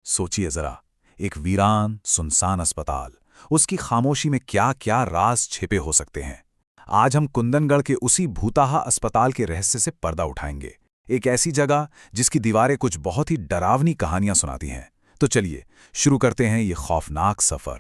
सोचिए जरा, एक वीरान सुनसान अस्पताल, उसकी खामोशी में क्या क्या राज छिपे हो सकते हैं। आज हम कुंदनगढ़ के उसी भूताहा अस्पताल के रहस्य से पर्दा उठाएंगे। एक ऐसी जगह जिसकी दीवारें कुछ बहुत ही डरावनी कहानियां सुनाती हैं। तो चलिए शुरू करते हैं ये खौफनाक सफर।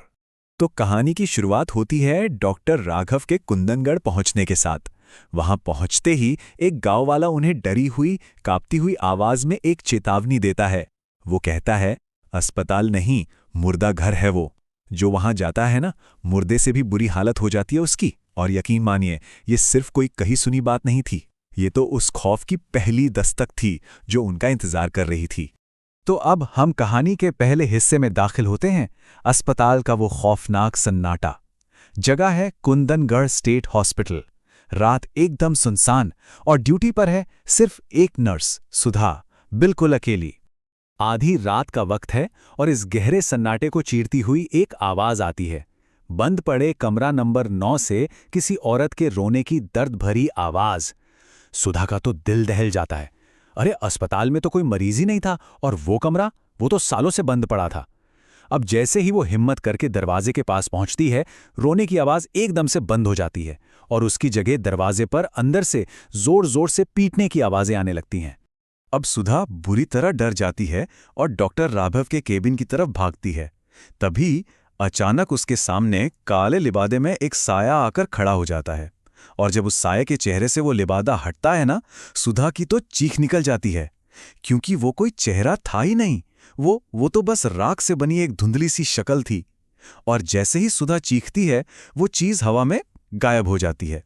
तो कहानी की शुरुआत होती है डॉक्टर राघव के कुंदनगढ़ पहुंचने के साथ। वहां पहुंचते ही एक गांव वाला उन्हें डरी हुई कांपती हुई आवाज में एक चेतावनी देता है। वो कहता है, अस्पताल नहीं, मुर्दा घर है वो। जो वहां जाता है ना, मुर्दे से भी बुरी हालत हो जाती है उसकी। और यकीन मानिए, ये सिर्फ कोई कही सुनी बात नहीं थी, ये तो उस खौफ की पहली दस्तक थी जो उनका इंतजार कर रही थी। तो अब हम कहानी के पहले हिस्से में दाखिल होते हैं। अस्पताल का वो खौफनाक सन्नाटा। जगह है कुंदनगढ़ स्टेट हॉस्पिटल। रात एकदम सुनसान और ड्यूटी पर है सिर्फ एक नर्स, सुधा, बिल्कुल अकेली। आधी रात का वक्त है और इस गहरे सन्नाटे को चीरती हुई एक आवाज आती है। बंद पड़े कमरा नंबर 9 से किसी औरत के रोने की दर्द भरी आवाज। सुधा का तो दिल दहल जाता है। अरे, अस्पताल में तो कोई मरीज ही नहीं था, और वो कमरा, वो तो सालों से बंद पड़ा था। अब जैसे ही वो हिम्मत करके दरवाजे के पास पहुंचती है, रोने की आवाज एकदम से बंद हो जाती है और उसकी जगह दरवाजे पर अंदर से जोर जोर से पीटने की आवाजें आने लगती हैं। अब सुधा बुरी तरह डर जाती है और डॉक्टर राघव के केबिन की तरफ भागती है। तभी अचानक उसके सामने काले लिबादे में एक साया आकर खड़ा हो जाता है। और जब उस साये के चेहरे से वो लिबादा हटता है ना, सुधा की तो चीख निकल जाती है। क्योंकि वो कोई चेहरा था ही नहीं, वो तो बस राख से बनी एक धुंधली सी शक्ल थी। और जैसे ही सुधा चीखती है, वो चीज हवा में गायब हो जाती है।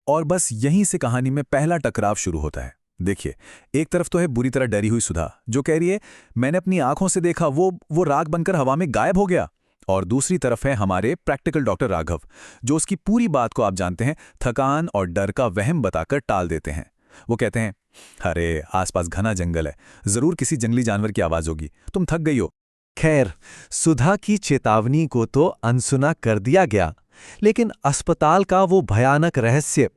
और बस यहीं से कहानी में पहला टकराव शुरू होता है। देखिए, एक तरफ तो है बुरी तरह डरी हुई सुधा, जो कह रही है मैंने अपनी आंखों से देखा, वो राख बनकर हवा में गायब हो गया। और दूसरी तरफ है हमारे प्रैक्टिकल डॉक्टर राघव, जो उसकी पूरी बात को, आप जानते हैं, थकान और डर का वहम बताकर टाल देते हैं। वो कहते हैं, अरे आसपास घना जंगल है, जरूर किसी जंगली जानवर की आवाज होगी, तुम थक गई हो। खैर, सुधा की चेतावनी को तो अनसुना कर दिया गया, लेकिन अस्पताल का वो भयानक रहस्य,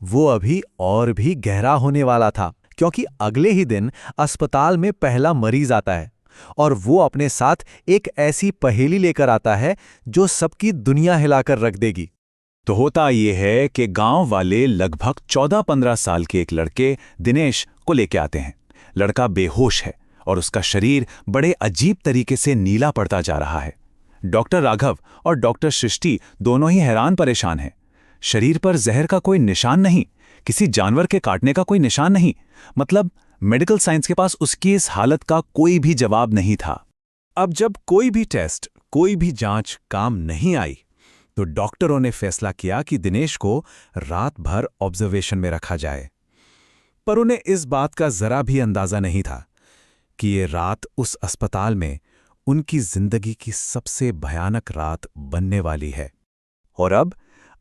वो अभी और भी गहरा होने वाला था। क्योंकि अगले ही दिन अस्पताल में पहला मरीज आता है और वो अपने साथ एक ऐसी पहेली लेकर आता है जो सबकी दुनिया हिलाकर रख देगी। तो होता ये है कि गांव वाले लगभग 14-15 साल के एक लड़के दिनेश को लेके आते हैं। लड़का बेहोश है और उसका शरीर बड़े अजीब तरीके से नीला पड़ता जा रहा है। डॉक्टर राघव और डॉक्टर सृष्टि दोनों ही हैरान परेशान हैं। शरीर पर जहर का कोई निशान नहीं, किसी जानवर के काटने का कोई निशान नहीं। मतलब मेडिकल साइंस के पास उसकी इस हालत का कोई भी जवाब नहीं था। अब जब कोई भी टेस्ट, कोई भी जांच काम नहीं आई, तो डॉक्टरों ने फैसला किया कि दिनेश को रात भर ऑब्जर्वेशन में रखा जाए। पर उन्हें इस बात का जरा भी अंदाजा नहीं था कि ये रात उस अस्पताल में उनकी जिंदगी की सबसे भयानक रात बनने वाली है। और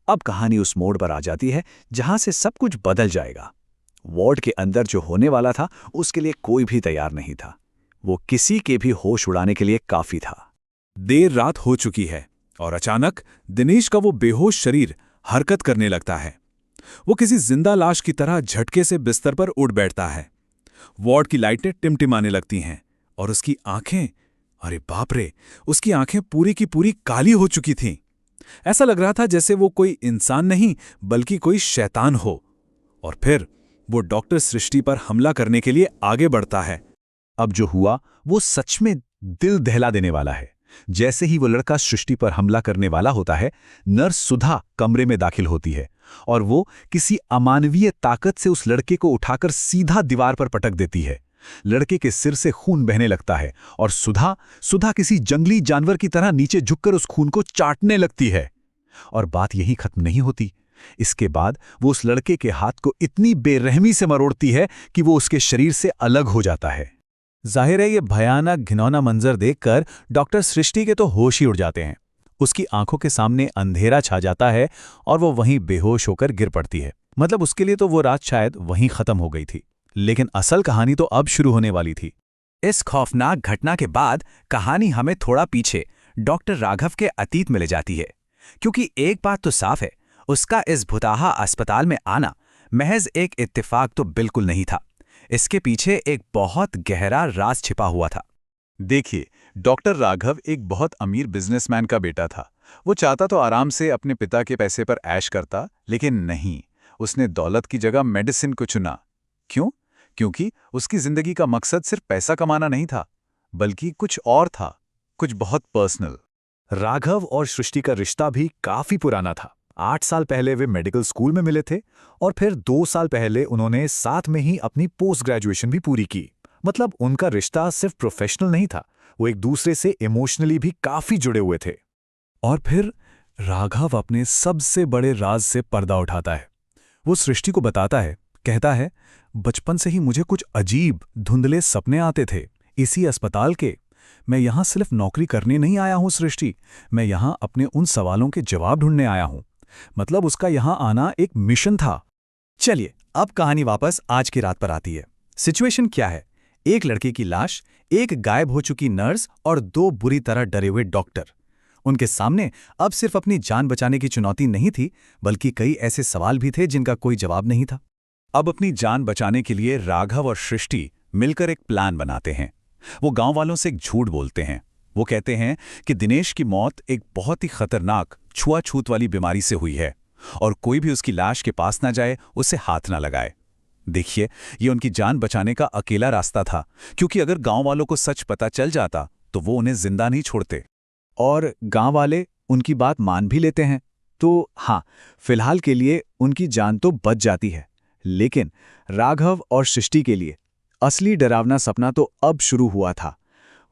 अब कहानी उस मोड़ पर आ जाती है जहां से सब कुछ बदल जाएगा। वार्ड के अंदर जो होने वाला था, उसके लिए कोई भी तैयार नहीं था। वो किसी के भी होश उड़ाने के लिए काफी था। देर रात हो चुकी है और अचानक दिनेश का वो बेहोश शरीर हरकत करने लगता है। वो किसी जिंदा लाश की तरह झटके से बिस्तर पर उठ बैठता है। वार्ड की लाइटें टिमटिमाने लगती हैं और उसकी आंखें, अरे बाप रे, उसकी आंखें पूरी की पूरी काली हो चुकी थीं। ऐसा लग रहा था जैसे वो कोई इंसान नहीं बल्कि कोई शैतान हो। और फिर वो डॉक्टर सृष्टि पर हमला करने के लिए आगे बढ़ता है। अब जो हुआ वो सच में दिल दहला देने वाला है। जैसे ही वो लड़का सृष्टि पर हमला करने वाला होता है, नर्स सुधा कमरे में दाखिल होती है और वो किसी अमानवीय ताकत से उस लड़के को उठाकर सीधा दीवार पर पटक देती है। लड़के के सिर से खून बहने लगता है और सुधा किसी जंगली जानवर की तरह नीचे झुककर उस खून को चाटने लगती है। और बात यहीं खत्म नहीं होती। इसके बाद वो उस लड़के के हाथ को इतनी बेरहमी से मरोड़ती है कि वो उसके शरीर से अलग हो जाता है। जाहिर है, ये भयानक घिनौना मंजर देखकर डॉक्टर सृष्टि के तो होश ही उड़ जाते हैं। उसकी आंखों के सामने अंधेरा छा जाता है और वो वहीं बेहोश होकर गिर पड़ती है। मतलब उसके लिए तो वो रात शायद वहीं खत्म हो गई थी। लेकिन असल कहानी तो अब शुरू होने वाली थी। इस खौफनाक घटना के बाद कहानी हमें थोड़ा पीछे डॉक्टर राघव के अतीत में ले जाती है। क्योंकि एक बात तो साफ है, उसका इस भूताहा अस्पताल में आना महज एक इत्तेफाक तो बिल्कुल नहीं था। इसके पीछे एक बहुत गहरा राज छिपा हुआ था। देखिए, डॉक्टर राघव एक बहुत अमीर बिजनेसमैन का बेटा था। वो चाहता तो आराम से अपने पिता के पैसे पर ऐश करता, लेकिन नहीं, उसने दौलत की जगह मेडिसिन को चुना। क्यों? क्योंकि उसकी जिंदगी का मकसद सिर्फ पैसा कमाना नहीं था, बल्कि कुछ और था, कुछ बहुत पर्सनल। राघव और सृष्टि का रिश्ता भी काफी पुराना था। 8 साल पहले वे मेडिकल स्कूल में मिले थे और फिर 2 साल पहले उन्होंने साथ में ही अपनी पोस्ट ग्रेजुएशन भी पूरी की। मतलब उनका रिश्ता सिर्फ प्रोफेशनल नहीं था, वो एक दूसरे से इमोशनली भी काफी जुड़े हुए थे। और फिर राघव अपने सबसे बड़े राज से पर्दा उठाता है। वो सृष्टि को बताता है, कहता है, बचपन से ही मुझे कुछ अजीब धुंधले सपने आते थे इसी अस्पताल के। मैं यहाँ सिर्फ नौकरी करने नहीं आया हूँ सृष्टि, मैं यहाँ अपने उन सवालों के जवाब ढूंढने आया हूँ। मतलब उसका यहाँ आना एक मिशन था। चलिए अब कहानी वापस आज की रात पर आती है। सिचुएशन क्या है? एक लड़के की लाश, एक गायब हो चुकी नर्स और 2 बुरी तरह डरे हुए डॉक्टर। उनके सामने अब सिर्फ अपनी जान बचाने की चुनौती नहीं थी, बल्कि कई ऐसे सवाल भी थे जिनका कोई जवाब नहीं था। अब अपनी जान बचाने के लिए राघव और सृष्टि मिलकर एक प्लान बनाते हैं। वो गांव वालों से एक झूठ बोलते हैं। वो कहते हैं कि दिनेश की मौत एक बहुत ही खतरनाक छुआछूत वाली बीमारी से हुई है और कोई भी उसकी लाश के पास ना जाए, उसे हाथ ना लगाए। देखिए, ये उनकी जान बचाने का अकेला रास्ता था, क्योंकि अगर गांव वालों को सच पता चल जाता तो वो उन्हें जिंदा नहीं छोड़ते। और गांव वाले उनकी बात मान भी लेते हैं। तो हाँ, फिलहाल के लिए उनकी जान तो बच जाती है। लेकिन राघव और सृष्टि के लिए असली डरावना सपना तो अब शुरू हुआ था।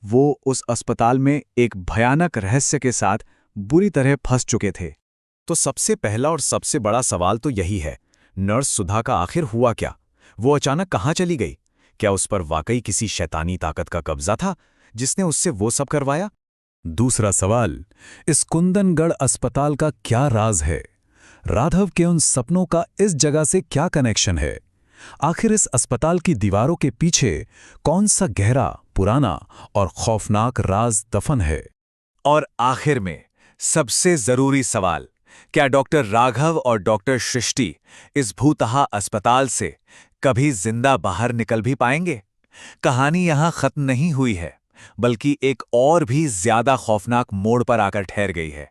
वो उस अस्पताल में एक भयानक रहस्य के साथ बुरी तरह फंस चुके थे। तो सबसे पहला और सबसे बड़ा सवाल तो यही है, नर्स सुधा का आखिर हुआ क्या? वो अचानक कहाँ चली गई? क्या उस पर वाकई किसी शैतानी ताकत का कब्जा था जिसने उससे वो सब करवाया? दूसरा सवाल, इस कुंदनगढ़ अस्पताल का क्या राज है? राघव के उन सपनों का इस जगह से क्या कनेक्शन है? आखिर इस अस्पताल की दीवारों के पीछे कौन सा गहरा, पुराना और खौफनाक राज दफन है? और आखिर में सबसे जरूरी सवाल, क्या डॉक्टर राघव और डॉक्टर सृष्टि इस भूतहा अस्पताल से कभी जिंदा बाहर निकल भी पाएंगे? कहानी यहां खत्म नहीं हुई है, बल्कि एक और भी ज्यादा खौफनाक मोड़ पर आकर ठहर गई है।